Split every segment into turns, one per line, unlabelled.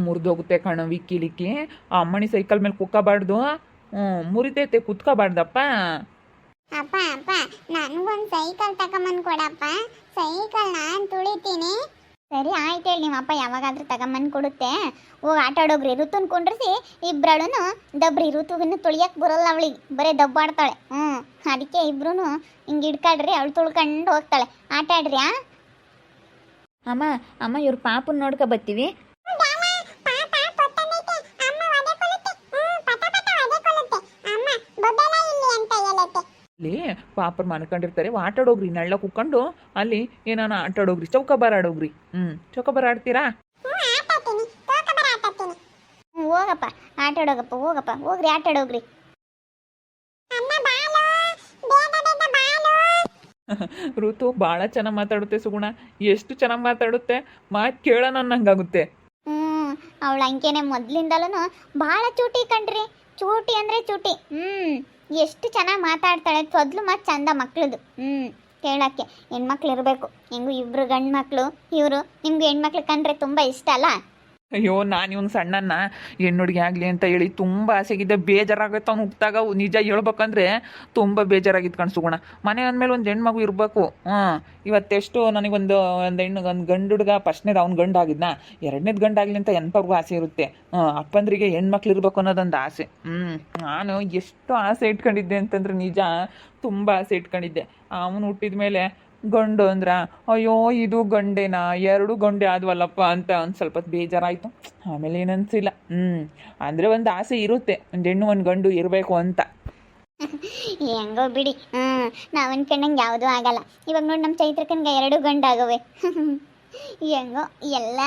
ಮುರಿದೋಗುತ್ತೆ ಕಣ ವಿಕ್ಕಿಲಿಕ್ಕಿ. ಆ ಅಮ್ಮಣಿ ಸೈಕಲ್ ಮೇಲೆ ಕುಕ್ಕಬಾರ್ದು. ಮುರಿತೈತೆ, ಕುತ್ಕೋಬಾರ್ದಪ್ಪ.
ಅಪ್ಪ ಅಪ್ಪ ನನಗೊಂದು ಸೈಕಲ್ ತಗೊಂಬಂದು ಕೊಡಪ್ಪ, ಸೈಕಲ್ ನಾನು ತುಳಿತೀನಿ. ಸರಿ ಆಯ್ತು ಹೇಳಿ, ನಿಮ್ಮ ಅಪ್ಪ ಯಾವಾಗಾದ್ರೂ ತಗೊಂಬಂದು ಕೊಡುತ್ತೆ. ಹೋಗಿ ಆಟ ಆಡೋಗ್ರಿ. ಋತುನ್ ಕುಂಡ್ರಿಸಿ ಇಬ್ಬರಳು ದಬ್ರಿ. ಋತುವಿನ ತುಳಿಯಕ್ಕೆ ಬರಲ್ಲ ಅವಳಿಗೆ, ಬರೀ ದಬ್ಬಾಡ್ತಾಳೆ. ಅದಕ್ಕೆ ಇಬ್ರು ಹಿಂಗೆ ಹಿಡ್ಕಾಡ್ರಿ, ಅವಳು ತುಳ್ಕೊಂಡು ಹೋಗ್ತಾಳೆ. ಆಟ ಆಡ್ರಿ.
ಅಮ್ಮ ಅಮ್ಮ ಇವ್ರ ಪಾಪನ ನೋಡ್ಕೊ ಬರ್ತೀವಿ.
ಅಲ್ಲಿ ಪಾಪರ್ ಮನ್ಕೊಂಡಿರ್ತಾರೆ. ಆಟ ಆಡೋಗ್ರಿ, ನಳ್ಳ ಕುಕ್ಕೊಂಡು ಅಲ್ಲಿ ಏನಾನ ಆಟ ಆಡೋಗ್ರಿ, ಚೌಕಬಾರ ಆಡೋಗ್ರಿ. ಚೌಕಬಾರ ಆಡ್ತೀರಾ?
ಹೋಗಪ್ಪ ಆಟ ಆಡೋಗಪ್ಪ, ಹೋಗಪ್ಪ ಹೋಗ್ರಿ, ಆಟ ಆಡೋಗ್ರಿ.
ಋತು ಭಾಳ ಚೆನ್ನಾಗಿ ಮಾತಾಡುತ್ತೆ ಸುಗುಣ. ಎಷ್ಟು ಚೆನ್ನಾಗಿ ಮಾತಾಡುತ್ತೆ, ಮಾತು ಕೇಳೋಣ ಅನ್ನಂಗಾಗುತ್ತೆ.
ಅವಳ ಅಂಕೆನೆ ಮೊದ್ಲಿಂದಲೂ ಭಾಳ ಚೂಟಿ ಕಣ್ರಿ. ಚೂಟಿ ಅಂದರೆ ಚೂಟಿ. ಎಷ್ಟು ಚೆನ್ನಾಗಿ ಮಾತಾಡ್ತಾಳೆ. ತೊದ್ಲು ಮತ್ತು ಚಂದ ಮಕ್ಳದು. ಕೇಳೋಕ್ಕೆ ಹೆಣ್ಮಕ್ಳು ಇರಬೇಕು. ಹೆಂಗು ಇಬ್ಬರು ಗಂಡು ಮಕ್ಕಳು ಇವರು. ನಿಮ್ಗೆ ಹೆಣ್ಮಕ್ಳು ಕಂಡ್ರೆ ತುಂಬ ಇಷ್ಟ ಅಲ್ಲ?
ಅಯ್ಯೋ, ನಾನು ಇವನು ಸಣ್ಣನ್ನ ಹೆಣ್ಣುಡ್ಗಿ ಆಗಲಿ ಅಂತ ಹೇಳಿ ತುಂಬ ಆಸೆಗಿದ್ದೆ. ಬೇಜಾರಾಗುತ್ತೆ ಅವ್ನು ಹುಟ್ಟಿದಾಗ. ನಿಜ ಹೇಳ್ಬೇಕಂದ್ರೆ ತುಂಬ ಬೇಜಾರಾಗಿತ್ತು ಕಣ್ಸುಗುಣ. ಮನೆ ಅಂದಮೇಲೆ ಒಂದು ಹೆಣ್ಮಗು ಇರಬೇಕು. ಇವತ್ತೆಷ್ಟು ನನಗೊಂದು ಒಂದು ಗಂಡು ಹುಡುಗ, ಫಸ್ಟ್ನೇದು ಅವ್ನು ಗಂಡು ಆಗಿದ್ನ, ಎರಡನೇದು ಗಂಡು ಆಗಲಿ ಅಂತ ಎಂಥವ್ರಿಗೂ ಆಸೆ ಇರುತ್ತೆ. ಅಪ್ಪಂದ್ರಿಗೆ ಹೆಣ್ಮಕ್ಳು ಇರಬೇಕು ಅನ್ನೋದೊಂದು ಆಸೆ. ನಾನು ಎಷ್ಟು ಆಸೆ ಇಟ್ಕೊಂಡಿದ್ದೆ ಅಂತಂದ್ರೆ ನಿಜ ತುಂಬ ಆಸೆ ಇಟ್ಕೊಂಡಿದ್ದೆ. ಅವನು ಹುಟ್ಟಿದ ಮೇಲೆ ಗಂಡು ಅಂದ್ರ ಅಯ್ಯೋ ಇದು ಗಂಡೇನಾ, ಎರಡು ಗಂಡೆ ಆದ್ವಲ್ಲಪ್ಪ ಅಂತ ಒಂದು ಸ್ವಲ್ಪ ಬೇಜಾರಾಯಿತು. ಆಮೇಲೆ ಏನನ್ಸಿಲ್ಲ. ಅಂದರೆ ಒಂದು ಆಸೆ ಇರುತ್ತೆ, ಒಂದು ಹೆಣ್ಣು ಒಂದು ಗಂಡು ಇರಬೇಕು ಅಂತ.
ಹೆಂಗೋ ಬಿಡಿ. ನಾವು ಅನ್ಕೊಂಡಂಗೆ ಯಾವುದೂ ಆಗಲ್ಲ. ಇವಾಗ ನೋಡಿ ನಮ್ಮ ಚೈತ್ರಕ್ಕನ್ಗೆ 2 ಗಂಡು ಆಗವೆ. ಹೆಂಗೋ ಎಲ್ಲ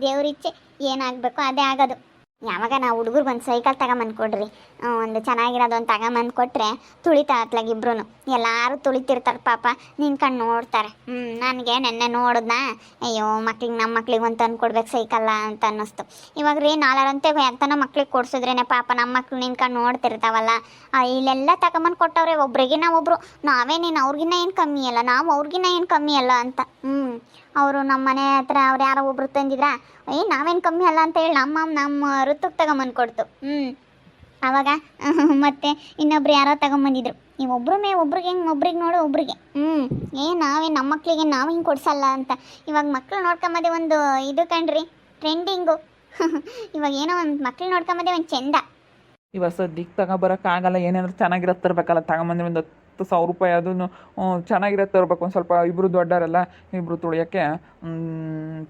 ದೇವ್ರಿಚ್ಛೆ, ಏನಾಗಬೇಕು ಅದೇ ಆಗೋದು. ಯಾವಾಗ ನಾವು ಹುಡುಗರಿಗೆ ಒಂದು ಸೈಕಲ್ ತಗೊಂಬಂದು ಕೊಡ್ರಿ, ಒಂದು ಚೆನ್ನಾಗಿರೋದು ಒಂದು ತಗೊಂಬಂದು ಕೊಟ್ಟರೆ ತುಳಿತಾ ಹತ್ಲಾಗ ಇಬ್ರು. ಎಲ್ಲರೂ ತುಳಿತಿರ್ತಾರೆ ಪಾಪ, ನಿನ್ಕಂಡು ನೋಡ್ತಾರೆ. ನನಗೆ ನೆನ್ನೆ ನೋಡಿದ್ನ, ಅಯ್ಯೋ ಮಕ್ಳಿಗೆ ನಮ್ಮ ಮಕ್ಳಿಗೆ ಒಂದು ತಂದು ಕೊಡ್ಬೇಕು ಸೈಕಲ್ಲ ಅಂತ ಅನ್ನಿಸ್ತು. ಇವಾಗ ರೀ ನಾಳೆರಂತೆ ಯಾತನ ಮಕ್ಳಿಗೆ ಕೊಡ್ಸಿದ್ರೇನೆ ಪಾಪ ನಮ್ಮ ಮಕ್ಳು ನಿನ್ಕಂಡು ನೋಡ್ತಿರ್ತಾವಲ್ಲ. ಇಲ್ಲೆಲ್ಲ ತಗೊಂಬಂದು ಕೊಟ್ಟವ್ರೆ ಒಬ್ರಿಗಿನ್ನ ಒಬ್ಬರು. ನಾವೇ ನೀನು ಅವ್ರಿಗಿನ್ನ ಏನು ಕಮ್ಮಿ ಅಲ್ಲ, ನಾವು ಅವ್ರಿಗಿನ್ನ ಏನು ಕಮ್ಮಿ ಅಲ್ಲ ಅಂತ. ಅವರು ನಮ್ಮ ಮನೆ ಹತ್ರ ಅವ್ರು ಯಾರೋ ಒಬ್ರು ತಂದಿದ್ರ, ನಾವೇನು ಕಮ್ಮಿ ಅಲ್ಲ ಅಂತ ಹೇಳಿ ನಮ್ಮ ಋತುಗೆ ತಗೊಂಬಂದು ಕೊಡ್ತು. ಆವಾಗ ಮತ್ತೆ ಇನ್ನೊಬ್ರು ಯಾರೋ ತಗೊಂಬಂದಿದ್ರು. ನೀವು ಒಬ್ರಿಗೆ ಹೆಂಗೆ ಒಬ್ರಿಗೆ ನೋಡು ಒಬ್ರಿಗೆ ನಾವೇ ನಮ್ಮ ಮಕ್ಳಿಗೆ ನಾವು ಹಿಂಗೆ ಕೊಡ್ಸಲ್ಲ ಅಂತ. ಇವಾಗ ಮಕ್ಳು ನೋಡ್ಕೊಂಬದೇ ಒಂದು ಇದು ಕಣ್ರಿ, ಟ್ರೆಂಡಿಂಗು. ಇವಾಗ ಏನೋ ಒಂದು ಮಕ್ಳು ನೋಡ್ಕೊಂಬದೇ ಒಂದು ಚೆಂದ.
ಇವಾಗ ಸದ್ಯಕ್ಕೆ ತಗೊಬರೋಕ್ಕಾಗಲ್ಲ. ಏನಾದರೂ ಚೆನ್ನಾಗಿರೋದು ತರಬೇಕಲ್ಲ. ತಗೊಂಬಂದ್ರೆ ಒಂದು 10,000 ರೂಪಾಯಿ ಅದನ್ನು ಚೆನ್ನಾಗಿರೋದು ತರಬೇಕು. ಒಂದು ಸ್ವಲ್ಪ ಇಬ್ಬರು ದೊಡ್ಡವರಲ್ಲ, ಇಬ್ಬರು ತುಳಿಯೋಕ್ಕೆ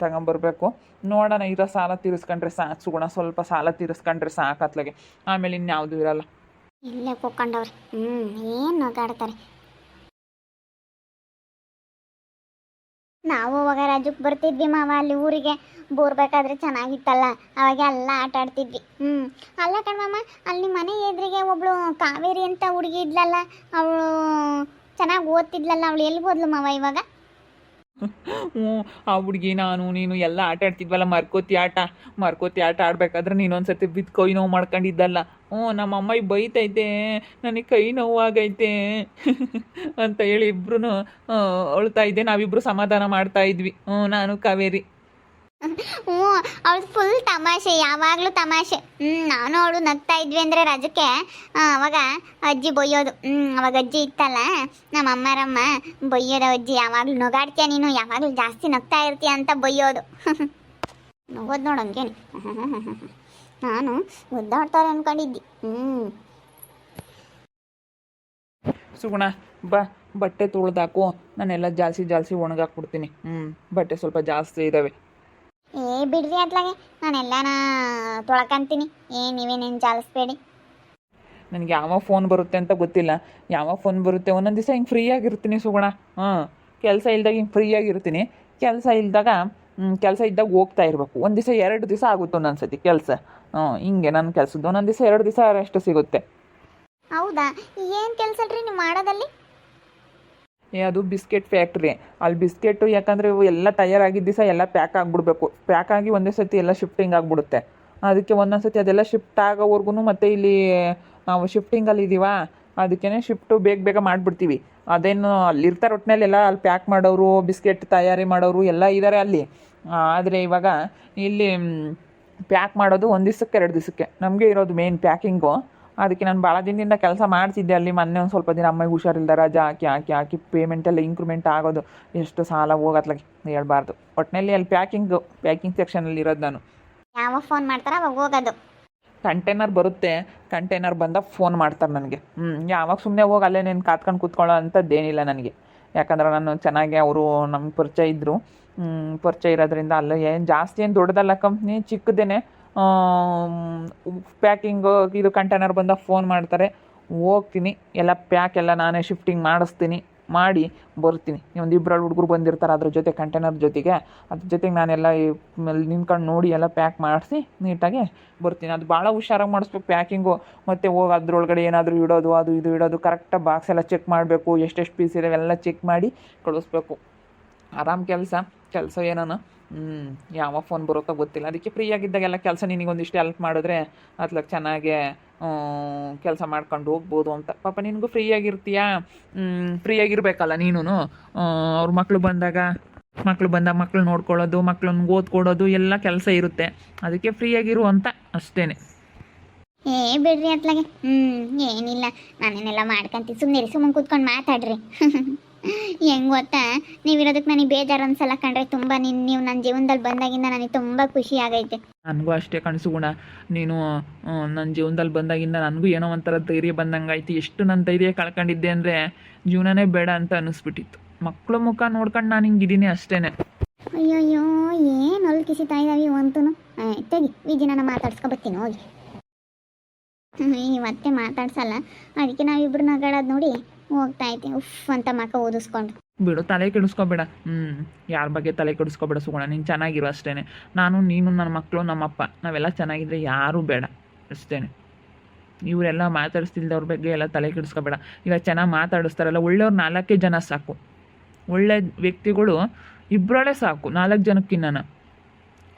ತಗೊಂಬರ್ಬೇಕು. ನೋಡೋಣ, ಇರೋ ಸಾಲ ತೀರಿಸ್ಕೊಂಡ್ರೆ ಸಾಕು ಸುಗುಣ. ಸ್ವಲ್ಪ ಸಾಲ ತೀರಿಸ್ಕೊಂಡ್ರೆ ಸಾಕು ಅತ್ಲಾಗೆ. ಆಮೇಲೆ ಇನ್ಯಾವುದೂ ಇರಲ್ಲ.
ಇಲ್ಲೇ ಕೂತ್ಕೊಂಡವ್ರಿ. ಏನು ನಗಾಡ್ತಾರೆ. ನಾವು ಅವಾಗ ರಾಜಕ್ಕೆ ಬರ್ತಿದ್ವಿ ಮಾವ, ಅಲ್ಲಿ ಊರಿಗೆ ಬೋರ್ಬೇಕಾದ್ರೆ ಚೆನ್ನಾಗಿತ್ತಲ್ಲ. ಅವಾಗ ಎಲ್ಲ ಆಟ ಆಡ್ತಿದ್ವಿ. ಅಲ್ಲ ಕಣ್ಮಮ್ಮ, ಅಲ್ಲಿ ಮನೆ ಎದುರಿಗೆ ಒಬ್ಳು ಕಾವೇರಿ ಅಂತ ಹುಡುಗಿ ಇದ್ಲಲ್ಲ, ಅವಳು ಚೆನ್ನಾಗಿ ಓದ್ತಿದ್ಲಲ್ಲ, ಅವಳು ಎಲ್ಲಿ ಹೋದ್ಲು ಮಾವ ಇವಾಗ?
ಆ ಹುಡುಗಿ ನಾನು ನೀನು ಎಲ್ಲ ಆಟ ಆಡ್ತಿದ್ವಲ್ಲ, ಮರ್ಕೋತಿ ಆಟ ಆಡ್ಬೇಕಾದ್ರೆ ನೀನೊಂದ್ಸತಿ ಬಿದ್ದು ಕೈ ನೋವು ಮಾಡ್ಕೊಂಡಿದ್ದಲ್ಲ. ನಮ್ಮ ಅಮ್ಮ ಬೈತೈತೆ, ನನಗೆ ಕೈ ನೋವು ಆಗೈತೆ ಅಂತ ಹೇಳಿ ಇಬ್ರು ಅಳ್ತಾ ಇದ್ದೆ. ನಾವಿಬ್ರು ಸಮಾಧಾನ ಮಾಡ್ತಾ ಇದ್ವಿ, ನಾನು ಕಾವೇರಿ.
ಅವಳು ಫುಲ್ ತಮಾಷೆ, ಯಾವಾಗಲೂ ತಮಾಷೆ. ನಾನು ಅವಳು ನಗ್ತಾ ಇದ್ವಿ ಅಂದರೆ ರಜಕ್ಕೆ ಅವಾಗ ಅಜ್ಜಿ ಬೊಯ್ಯೋದು. ಅವಾಗ ಅಜ್ಜಿ ಇತ್ತಲ್ಲ, ನಮ್ಮ ಅಮ್ಮರಮ್ಮ ಬೊಯ್ಯೋದು. ಅಜ್ಜಿ ಯಾವಾಗಲೂ ನಗಾಡ್ತೀಯ ನೀನು, ಯಾವಾಗಲೂ ಜಾಸ್ತಿ ನಗ್ತಾ ಇರ್ತೀಯ ಅಂತ ಬೊಯ್ಯೋದು. ನಗೋದು ನೋಡು ಹಂಗೇನು. ನಾನು ಒದ್ದಾಡ್ತಾರೆ ಅನ್ಕೊಂಡಿದ್ದಿ.
ಸುಗುಣ ಬಾ, ಬಟ್ಟೆ ತೊಳ್ದಾಕು. ನಾನೆಲ್ಲ ಜಾಸ್ತಿ ಒಣಗಾಕ್ಬಿಡ್ತೀನಿ. ಬಟ್ಟೆ ಸ್ವಲ್ಪ ಜಾಸ್ತಿ ಇದ್ದಾವೆ.
ಬಿಡ್ರಿ ಅತ್ಲಾಗೆ, ನಾನೆಲ್ಲನ ತೊಳ್ಕೊಂತೀನಿ. ನೀವೇನೇನು ಜಾಲಿಸ್ಬೇಡಿ.
ನನಗೆ ಯಾವಾಗ ಫೋನ್ ಬರುತ್ತೆ ಅಂತ ಗೊತ್ತಿಲ್ಲ. ಯಾವಾಗ ಫೋನ್ ಬರುತ್ತೆ, ಒಂದೊಂದು ದಿವಸ ಹಿಂಗೆ ಫ್ರೀ ಆಗಿರ್ತೀನಿ ಸುಗುಣ. ಕೆಲಸ ಇಲ್ದಾಗ ಹಿಂಗೆ ಫ್ರೀ ಆಗಿರ್ತೀನಿ. ಕೆಲಸ ಇದ್ದಾಗ ಹೋಗ್ತಾ ಇರಬೇಕು. ಒಂದು ದಿವಸ 2 ದಿವಸ ಆಗುತ್ತೆ ಒಂದೊಂದ್ಸತಿ ಕೆಲಸ. ಹಿಂಗೆ ನನ್ನ ಕೆಲಸದ್ದು ಒಂದೊಂದು ದಿವಸ 2 ದಿವಸ ರೆಸ್ಟ್ ಸಿಗುತ್ತೆ.
ಹೌದಾ? ಏನು ಕೆಲಸ ರೀ ನೀವು ಮಾಡೋದಲ್ಲಿ?
ಅದು ಬಿಸ್ಕೆಟ್ ಫ್ಯಾಕ್ಟ್ರಿ. ಅಲ್ಲಿ ಬಿಸ್ಕೆಟು ಯಾಕಂದರೆ ಎಲ್ಲ ತಯಾರಾಗಿದ್ದ ದಿವಸ ಎಲ್ಲ ಪ್ಯಾಕ್ ಆಗಿಬಿಡ್ಬೇಕು. ಪ್ಯಾಕ್ ಆಗಿ ಒಂದೇ ಸತಿ ಎಲ್ಲ ಶಿಫ್ಟಿಂಗ್ ಆಗಿಬಿಡುತ್ತೆ. ಅದಕ್ಕೆ ಒಂದೊಂದು ಸತಿ ಅದೆಲ್ಲ ಶಿಫ್ಟ್ ಆಗೋವರೆಗೂ ಮತ್ತು ಇಲ್ಲಿ ನಾವು ಶಿಫ್ಟಿಂಗಲ್ಲಿ ಇದ್ದೀವ, ಅದಕ್ಕೇ ಶಿಫ್ಟು ಬೇಗ ಮಾಡಿಬಿಡ್ತೀವಿ. ಅದೇನು ಅಲ್ಲಿರ್ತಾರೆ ಒಟ್ಟಿನಲ್ಲೆಲ್ಲ ಅಲ್ಲಿ ಪ್ಯಾಕ್ ಮಾಡೋರು, ಬಿಸ್ಕೆಟ್ ತಯಾರಿ ಮಾಡೋರು ಎಲ್ಲ ಇದ್ದಾರೆ ಅಲ್ಲಿ. ಆದರೆ ಇವಾಗ ಇಲ್ಲಿ ಪ್ಯಾಕ್ ಮಾಡೋದು ಒಂದು ದಿವಸಕ್ಕೆ 2 ದಿವಸಕ್ಕೆ ನಮಗೆ ಇರೋದು ಮೇನ್ ಪ್ಯಾಕಿಂಗು. ಅದಕ್ಕೆ ನಾನು ಭಾಳ ದಿನದಿಂದ ಕೆಲಸ ಮಾಡ್ತಿದ್ದೆ ಅಲ್ಲಿ. ಮೊನ್ನೆ ಒಂದು ಸ್ವಲ್ಪ ದಿನ ಅಮ್ಮಗೆ ಹುಷಾರಿಲ್ದ ರಜೆ ಹಾಕಿ ಪೇಮೆಂಟೆಲ್ಲ ಇಂಕ್ರಿಮೆಂಟ್ ಆಗೋದು, ಎಷ್ಟು ಸಾಲ ಹೋಗತ್ಲಾಗೆ ಹೇಳ್ಬಾರ್ದು. ಒಟ್ಟಿನಲ್ಲಿ ಅಲ್ಲಿ ಪ್ಯಾಕಿಂಗ್ ಸೆಕ್ಷನಲ್ಲಿ ಇರೋದು ನಾನು.
ಯಾವಾಗ ಫೋನ್ ಮಾಡ್ತಾರ ಅವಾಗ ಹೋಗೋದು.
ಕಂಟೈನರ್ ಬರುತ್ತೆ, ಕಂಟೈನರ್ ಬಂದಾಗ ಫೋನ್ ಮಾಡ್ತಾರೆ ನನಗೆ. ಯಾವಾಗ ಸುಮ್ಮನೆ ಹೋಗಿ ಅಲ್ಲೇ ನೀನು ಕಾತ್ಕೊಂಡು ಕೂತ್ಕೊಳ್ಳೋ ಅಂಥದ್ದೇನಿಲ್ಲ ನನಗೆ. ಯಾಕಂದ್ರೆ ನಾನು ಚೆನ್ನಾಗಿ ಅವರು ನಮ್ಗೆ ಪರಿಚಯ ಇದ್ದರು. ಪರಿಚಯ ಇರೋದ್ರಿಂದ ಅಲ್ಲೇ ಏನು ಜಾಸ್ತಿ ಏನು ದೊಡ್ಡದಲ್ಲ ಕಂಪ್ನಿ, ಚಿಕ್ಕದೇನೆ. ಪ್ಯಾಕಿಂಗು ಇದು ಕಂಟೈನರ್ ಬಂದಾಗ ಫೋನ್ ಮಾಡ್ತಾರೆ, ಹೋಗ್ತೀನಿ, ಎಲ್ಲ ಪ್ಯಾಕ್ ಎಲ್ಲ ನಾನೇ ಶಿಫ್ಟಿಂಗ್ ಮಾಡಿಸ್ತೀನಿ, ಮಾಡಿ ಬರ್ತೀನಿ. ಒಂದು 2 ಹುಡುಗರು ಬಂದಿರ್ತಾರೆ ಅದ್ರ ಜೊತೆ, ಕಂಟೈನರ್ ಜೊತೆಗೆ. ಅದ್ರ ಜೊತೆಗೆ ನಾನೆಲ್ಲ ನಿಂತ್ಕೊಂಡು ನೋಡಿ ಎಲ್ಲ ಪ್ಯಾಕ್ ಮಾಡಿಸಿ ನೀಟಾಗಿ ಬರ್ತೀನಿ. ಅದು ಭಾಳ ಹುಷಾರಾಗಿ ಮಾಡಿಸ್ಬೇಕು ಪ್ಯಾಕಿಂಗು. ಮತ್ತು ಹೋಗಿ ಅದ್ರೊಳಗಡೆ ಏನಾದರೂ ಇಡೋದು, ಅದು ಇದು ಇಡೋದು, ಕರೆಕ್ಟಾಗಿ ಬಾಕ್ಸ್ ಎಲ್ಲ ಚೆಕ್ ಮಾಡಬೇಕು, ಎಷ್ಟೆಷ್ಟು ಪೀಸ್ ಇದಾವೆ ಎಲ್ಲ ಚೆಕ್ ಮಾಡಿ ಕಳಿಸ್ಬೇಕು. ಆರಾಮ್ ಕೆಲಸ ಏನೋ ಯಾವ ಫೋನ್ ಬರೋಕ್ಕೋ ಗೊತ್ತಿಲ್ಲ. ಅದಕ್ಕೆ ಫ್ರೀ ಆಗಿದ್ದಾಗೆಲ್ಲ ಕೆಲಸ ನಿನಗೊಂದಿಷ್ಟು ಹೆಲ್ಪ್ ಮಾಡಿದ್ರೆ ಅತ್ಲಾಗ ಚೆನ್ನಾಗೆ ಕೆಲಸ ಮಾಡ್ಕೊಂಡು ಹೋಗ್ಬೋದು ಅಂತ. ಪಾಪ ನಿನಗೂ ಫ್ರೀಯಾಗಿರ್ತೀಯಾ, ಫ್ರೀಯಾಗಿರ್ಬೇಕಲ್ಲ ನೀನು. ಅವ್ರ ಮಕ್ಕಳು ಬಂದಾಗ ಮಕ್ಕಳು ನೋಡ್ಕೊಳ್ಳೋದು, ಮಕ್ಕಳನ್ನ ಓದ್ಕೊಡೋದು ಎಲ್ಲ ಕೆಲಸ ಇರುತ್ತೆ. ಅದಕ್ಕೆ ಫ್ರೀಯಾಗಿರು ಅಂತ ಅಷ್ಟೇ.
ಬಿಡ್ರಿ ಅತ್ಲಾಗೆ. ಏನಿಲ್ಲ, ನಾನೇನೆಲ್ಲ ಮಾಡ್ಕೊಂತೀನಿ. ಸುಮ್ಮನೆ ಕೂತ್ಕೊಂಡು ಮಾತಾಡ್ರಿ. ಹೆಂಗೆ ಗೊತ್ತಾ, ನೀವಿರೋದಕ್ಕೆ ನನಗೆ ಬೇಜಾರು ಅನ್ಸಲ್ಲ ಕಣ್ರಿ. ತುಂಬ ನೀವು ನನ್ನ ಜೀವನದಲ್ಲಿ ಬಂದಾಗಿಂದ ನನಗೆ ತುಂಬ ಖುಷಿ ಆಗೈತೆ.
ನನಗೂ ಅಷ್ಟೇ ಕನಸು ಗುಣ. ನೀನು ನನ್ನ ಜೀವನದಲ್ಲಿ ಬಂದಾಗಿಂದ ನನಗೂ ಏನೋ ಒಂಥರ ಧೈರ್ಯ ಬಂದಂಗೆ ಆಯ್ತು. ಎಷ್ಟು ನನ್ನ ಧೈರ್ಯ ಕಳ್ಕೊಂಡಿದ್ದೆ ಅಂದರೆ ಜೀವನನೇ ಬೇಡ ಅಂತ ಅನ್ನಿಸ್ಬಿಟ್ಟಿತ್ತು. ಮಕ್ಕಳು ಮುಖ ನೋಡ್ಕೊಂಡು ನಾನು ಹಿಂಗಿದ್ದೀನಿ ಅಷ್ಟೇ.
ಅಯ್ಯಯ್ಯೋ, ಏನು ಅಲ್ಲಿ ಕಿಸಿತಾ ಇದ್ದಾವೆ ಇವಂತೂ. ತೆಗಿ, ವಿಜಯನ ಮಾತಾಡ್ಸ್ಕೊಬತ್ತೀನಿ ಹೋಗಿ. ಇವತ್ತೇ ಮಾತಾಡ್ಸಲ್ಲ, ಅದಕ್ಕೆ ನಾವಿಬ್ರು ನಗಾಡೋದು ನೋಡಿ ಹೋಗ್ತಾ ಇದ್ದೀನಿ. ಉಫ್ ಅಂತ ಮಕ್ಕ ಓದಿಸ್ಕೊಂಡು.
ಬಿಡು, ತಲೆ ಕೆಡಿಸ್ಕೊಬೇಡ. ಯಾರ ಬಗ್ಗೆ ತಲೆ ಕೆಡಿಸ್ಕೊಬೇಡ ಸುಗುಣ. ನೀನು ಚೆನ್ನಾಗಿರು ಅಷ್ಟೇ. ನಾನು, ನೀನು, ನನ್ನ ಮಕ್ಕಳು, ನಮ್ಮಪ್ಪ ನಾವೆಲ್ಲ ಚೆನ್ನಾಗಿದ್ರೆ ಯಾರೂ ಬೇಡ ಅಷ್ಟೇ. ಇವರೆಲ್ಲ ಮಾತಾಡಿಸ್ತಿಲ್ದವ್ರ ಬಗ್ಗೆ ಎಲ್ಲ ತಲೆ ಕೆಡಿಸ್ಕೊಬೇಡ. ಈಗ ಚೆನ್ನಾಗಿ ಮಾತಾಡಿಸ್ತಾರಲ್ಲ, ಒಳ್ಳೆಯವ್ರು 4 ಜನ ಸಾಕು. ಒಳ್ಳೆ ವ್ಯಕ್ತಿಗಳು ಇಬ್ಬರಲ್ಲೇ ಸಾಕು 4 ಜನಕ್ಕಿನ್ನ.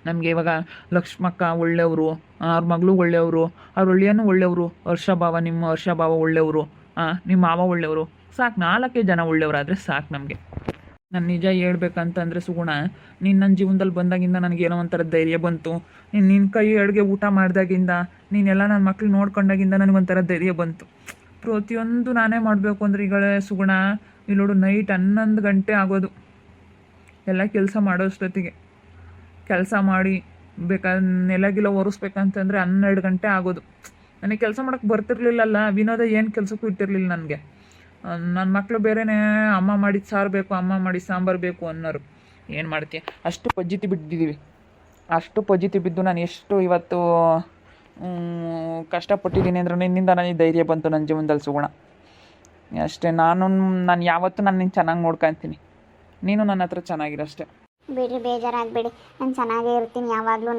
ನಮಗೆ ಇವಾಗ ಲಕ್ಷ್ಮಕ್ಕ ಒಳ್ಳೆಯವರು, ಅವ್ರ ಮಗಳು ಒಳ್ಳೆಯವರು, ಅವ್ರ ಒಳ್ಳೆಯೂ ಒಳ್ಳೆಯವರು, ನಿಮ್ಮ ವರ್ಷಭಾವ ಒಳ್ಳೆಯವರು, ನಿಮ್ಮ ಮಾವ ಒಳ್ಳೆಯವರು, ಸಾಕು 4 ಜನ ಒಳ್ಳೆಯವರಾದರೆ ಸಾಕು ನಮಗೆ. ನಾನು ನಿಜ ಹೇಳ್ಬೇಕಂತಂದರೆ ಸುಗುಣ, ನೀನು ನನ್ನ ಜೀವನದಲ್ಲಿ ಬಂದಾಗಿಂದ ನನಗೇನೋ ಒಂಥರ ಧೈರ್ಯ ಬಂತು. ನಿನ್ನ ಕೈ ಅಡುಗೆ ಊಟ ಮಾಡಿದಾಗಿಂದ, ನೀನೆಲ್ಲ ನನ್ನ ಮಕ್ಳು ನೋಡ್ಕೊಂಡಾಗಿಂದ ನನಗೊಂಥರ ಧೈರ್ಯ ಬಂತು. ಪ್ರತಿಯೊಂದು ನಾನೇ ಮಾಡಬೇಕು ಅಂದರೆ ಈಗಳೇ ಸುಗುಣ, ಇಲ್ಲೋಡು ನೈಟ್ 11 ಗಂಟೆ ಆಗೋದು ಎಲ್ಲ ಕೆಲಸ ಮಾಡೋಷ್ಟೊತ್ತಿಗೆ. ಕೆಲಸ ಮಾಡಿ ಬೇಕಾದ್ರೆ ನೆಲಗಿಲ್ಲ ಒರೆಸ್ಬೇಕಂತಂದರೆ 12 ಗಂಟೆ ಆಗೋದು. ನನಗೆ ಕೆಲಸ ಮಾಡೋಕ್ಕೆ ಬರ್ತಿರ್ಲಿಲ್ಲಲ್ಲ. ವಿನೋದ ಏನು ಕೆಲಸಕ್ಕೂ ಇಟ್ಟಿರಲಿಲ್ಲ ನನಗೆ. ನನ್ನ ಮಕ್ಕಳು ಬೇರೆಯೇ ಅಮ್ಮ ಮಾಡಿದ ಸಾರು ಬೇಕು, ಅಮ್ಮ ಮಾಡಿದ ಸಾಂಬಾರು ಬೇಕು ಅನ್ನೋರು. ಏನು ಮಾಡ್ತೀಯ, ಅಷ್ಟು ಪಜ್ಜಿತಿ ಬಿದ್ದಿದ್ದೀವಿ. ಅಷ್ಟು ಪಜ್ಜಿತಿ ಬಿದ್ದು ನಾನು ಎಷ್ಟು ಇವತ್ತು ಕಷ್ಟಪಟ್ಟಿದ್ದೀನಿ ಅಂದ್ರೆ ನಿನ್ನಿಂದ ನನಗೆ ಧೈರ್ಯ ಬಂತು ನನ್ನ ಜೀವನದಲ್ಲಿ ಸುಗುಣ ಅಷ್ಟೇ. ನಾನು ಯಾವತ್ತೂ ನಾನು ಚೆನ್ನಾಗಿ ನೋಡ್ಕೊತೀನಿ, ನೀನು ನನ್ನ ಹತ್ರ ಚೆನ್ನಾಗಿರೋ ಅಷ್ಟೇ.
ಬಿಡ್ರಿ, ಬೇಜಾರಾಗಬೇಡಿ. ನಾನು ಚೆನ್ನಾಗೇ ಇರ್ತೀನಿ ಯಾವಾಗ್ಲೂ.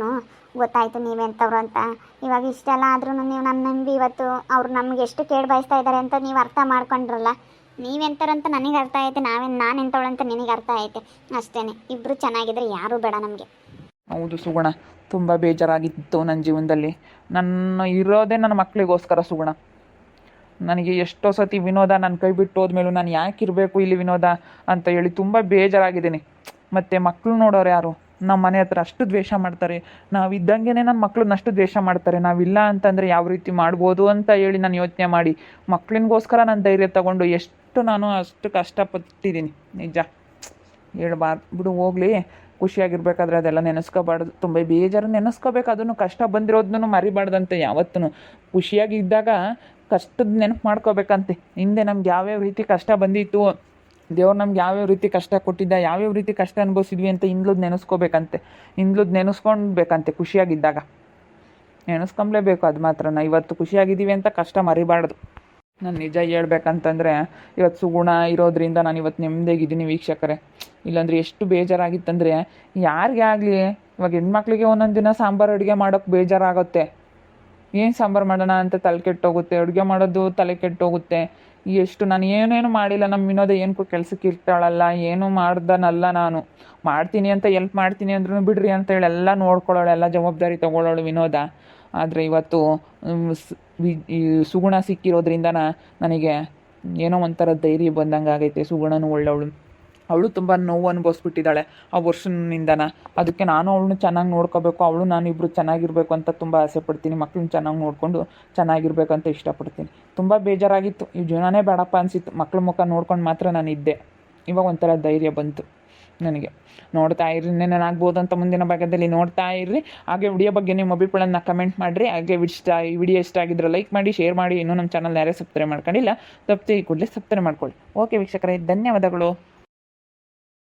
ಗೊತ್ತಾಯ್ತು ನೀವೆಂಥವ್ರು ಅಂತ. ಇವಾಗ ಇಷ್ಟೆಲ್ಲ ಆದ್ರೂ ನೀವು ನನ್ನ ನಂಬಿ ಇವತ್ತು ಅವ್ರು ನಮ್ಗೆ ಎಷ್ಟು ಕೇಳಿ ಬಯಸ್ತಾ ಇದ್ದಾರೆ ಅಂತ ನೀವು ಅರ್ಥ ಮಾಡ್ಕೊಂಡ್ರಲ್ಲ. ನೀವೆಂಥವ್ರಂತ ನನಗೆ ಅರ್ಥ ಐತೆ, ನಾನು ಎಂಥವಳಂತ ನಿನಗೆ ಅರ್ಥ ಐತೆ ಅಷ್ಟೇ. ಇಬ್ಬರು ಚೆನ್ನಾಗಿದ್ರೆ ಯಾರೂ ಬೇಡ ನಮಗೆ.
ಹೌದು ಸುಗುಣ, ತುಂಬ ಬೇಜಾರಾಗಿತ್ತು ನನ್ನ ಜೀವನದಲ್ಲಿ. ಇರೋದೇ ನನ್ನ ಮಕ್ಕಳಿಗೋಸ್ಕರ ಸುಗುಣ. ನನಗೆ ಎಷ್ಟೋ ಸತಿ ವಿನೋದ ನನ್ನ ಕೈ ಬಿಟ್ಟು ಹೋದ್ಮೇಲೂ ನಾನು ಯಾಕೆ ಇರಬೇಕು ಇಲ್ಲಿ ವಿನೋದ ಅಂತ ಹೇಳಿ ತುಂಬ ಬೇಜಾರಾಗಿದ್ದೀನಿ. ಮತ್ತು ಮಕ್ಕಳು ನೋಡೋರು ಯಾರು? ನಮ್ಮ ಮನೆ ಹತ್ರ ಅಷ್ಟು ದ್ವೇಷ ಮಾಡ್ತಾರೆ. ನಾವಿದ್ದಂಗೆ ನನ್ನ ಮಕ್ಕಳನ್ನ ಅಷ್ಟು ದ್ವೇಷ ಮಾಡ್ತಾರೆ. ನಾವಿಲ್ಲ ಅಂತಂದರೆ ಯಾವ ರೀತಿ ಮಾಡ್ಬೋದು ಅಂತ ಹೇಳಿ ನಾನು ಯೋಚನೆ ಮಾಡಿ ಮಕ್ಕಳಿಗೋಸ್ಕರ ನಾನು ಧೈರ್ಯ ತಗೊಂಡು ನಾನು ಅಷ್ಟು ಕಷ್ಟಪಟ್ಟಿದ್ದೀನಿ. ನಿಜ ಹೇಳ್ಬಾರ್ದು ಬಿಡು, ಹೋಗಲಿ. ಖುಷಿಯಾಗಿರ್ಬೇಕಾದ್ರೆ ಅದೆಲ್ಲ ನೆನೆಸ್ಕೋಬಾರ್ದು. ತುಂಬ ಬೇಜಾರು ನೆನೆಸ್ಕೋಬೇಕು. ಅದನ್ನು ಕಷ್ಟ ಬಂದಿರೋದನ್ನು ಮರಿಬಾರ್ದಂತೆ ಯಾವತ್ತೂ. ಖುಷಿಯಾಗಿದ್ದಾಗ ಕಷ್ಟದ ನೆನಪು ಮಾಡ್ಕೋಬೇಕಂತೆ. ಹಿಂದೆ ನಮ್ಗೆ ಯಾವ್ಯಾವ ರೀತಿ ಕಷ್ಟ ಬಂದಿತ್ತು, ದೇವ್ರು ನಮ್ಗೆ ಯಾವ್ಯಾವ ರೀತಿ ಕಷ್ಟ ಕೊಟ್ಟಿದ್ದ, ಯಾವ್ಯಾವ ರೀತಿ ಕಷ್ಟ ಅನುಭವಿಸಿದ್ವಿ ಅಂತ ಹಿಂದ್ಲದ್ದು ನೆನೆಸ್ಕೋಬೇಕಂತೆ. ನೆನೆಸ್ಕೊಳ್ಬೇಕಂತೆ ಖುಷಿಯಾಗಿದ್ದಾಗ. ನೆನೆಸ್ಕೊಂಬ್ಲೇಬೇಕು ಅದು ಮಾತ್ರ. ಇವತ್ತು ಖುಷಿಯಾಗಿದ್ದೀವಿ ಅಂತ ಕಷ್ಟ ಮರಿಬಾರ್ದು. ನಾನು ನಿಜ ಹೇಳ್ಬೇಕಂತಂದರೆ ಇವತ್ತು ಸುಗುಣ ಇರೋದ್ರಿಂದ ನಾನು ಇವತ್ತು ನೆಮ್ಮದಿಯಾಗಿದ್ದೀನಿ ವೀಕ್ಷಕರೇ. ಇಲ್ಲಾಂದರೆ ಎಷ್ಟು ಬೇಜಾರಾಗಿತ್ತಂದರೆ ಯಾರಿಗೆ ಆಗಲಿ. ಇವಾಗ ಹೆಣ್ಮಕ್ಳಿಗೆ ಒಂದೊಂದು ದಿನ ಸಾಂಬಾರು ಅಡುಗೆ ಮಾಡೋಕ್ಕೆ ಬೇಜಾರಾಗುತ್ತೆ. ಏನು ಸಾಂಬಾರು ಮಾಡೋಣ ಅಂತ ತಲೆ ಕೆಟ್ಟೋಗುತ್ತೆ. ಅಡುಗೆ ಮಾಡೋದು ತಲೆ ಕೆಟ್ಟೋಗುತ್ತೆ. ಎಷ್ಟು ನಾನು ಏನೇನು ಮಾಡಿಲ್ಲ. ನಮ್ಮ ವಿನೋದ ಏನಕ್ಕೂ ಕೆಲ್ಸಕ್ಕೆ ಇರ್ತಾಳಲ್ಲ, ಏನೂ ಮಾಡ್ದನಲ್ಲ. ನಾನು ಮಾಡ್ತೀನಿ ಅಂತ ಎಲ್ಪ್ ಮಾಡ್ತೀನಿ ಅಂದ್ರೂ ಬಿಡ್ರಿ ಅಂತೇಳಿ ಎಲ್ಲ ನೋಡ್ಕೊಳ್ಳೋಳು, ಎಲ್ಲ ಜವಾಬ್ದಾರಿ ತೊಗೊಳ್ಳೋಳು ವಿನೋದ. ಆದರೆ ಇವತ್ತು ಈ ಸುಗುಣ ಸಿಕ್ಕಿರೋದ್ರಿಂದ ನನಗೆ ಏನೋ ಒಂಥರ ಧೈರ್ಯ ಬಂದಂಗೆ ಆಗೈತೆ. ಸುಗುಣನೂ ಒಳ್ಳೆಯವಳು, ಅವಳು ತುಂಬ ನೋವು ಅನುಭವಿಸ್ಬಿಟ್ಟಿದ್ದಾಳೆ ಆ ವರ್ಷನಿಂದನ. ಅದಕ್ಕೆ ನಾನು ಅವಳನ್ನ ಚೆನ್ನಾಗಿ ನೋಡ್ಕೋಬೇಕು, ಅವಳು ನಾನು ಇಬ್ಬರು ಚೆನ್ನಾಗಿರಬೇಕು ಅಂತ ತುಂಬ ಆಸೆ ಪಡ್ತೀನಿ. ಮಕ್ಳನ್ನ ಚೆನ್ನಾಗಿ ನೋಡಿಕೊಂಡು ಚೆನ್ನಾಗಿರ್ಬೇಕಂತ ಇಷ್ಟಪಡ್ತೀನಿ. ತುಂಬ ಬೇಜಾರಾಗಿತ್ತು, ಈ ಜೀವನನೇ ಬೇಡಪ್ಪ ಅನಿಸಿತ್ತು. ಮಕ್ಳ ಮುಖ ನೋಡ್ಕೊಂಡು ಮಾತ್ರ ನಾನು ಇದ್ದೆ. ಇವಾಗ ಒಂಥರ ಧೈರ್ಯ ಬಂತು ನನಗೆ. ನೋಡ್ತಾ ಇರ್ರಿ, ಏನೇನಾಗ್ಬೋದು ಅಂತ ಮುಂದಿನ ಭಾಗದಲ್ಲಿ ನೋಡ್ತಾ ಇರ್ರಿ. ಹಾಗೆ ವಿಡಿಯೋ ಬಗ್ಗೆ ನಿಮ್ಮ ಅಭಿಪ್ರಾಯನ ಕಮೆಂಟ್ ಮಾಡಿರಿ. ಹಾಗೆ ಈ ವಿಡಿಯೋ ಇಷ್ಟ ಆಗಿದ್ರೆ ಲೈಕ್ ಮಾಡಿ, ಶೇರ್ ಮಾಡಿ. ಇನ್ನೂ ನಮ್ಮ ಚಾನಲ್ ಯಾರೇ ಸಬ್ಸ್ಕ್ರೈಬ್ ಮಾಡ್ಕೊಂಡಿಲ್ಲ, ತಪ್ಪದೆ ಈ ಕೂಡಲೇ ಸಬ್ಸ್ಕ್ರೈಬ್ ಮಾಡ್ಕೊಳ್ಳಿ. ಓಕೆ ವೀಕ್ಷಕರೇ, ಧನ್ಯವಾದಗಳು.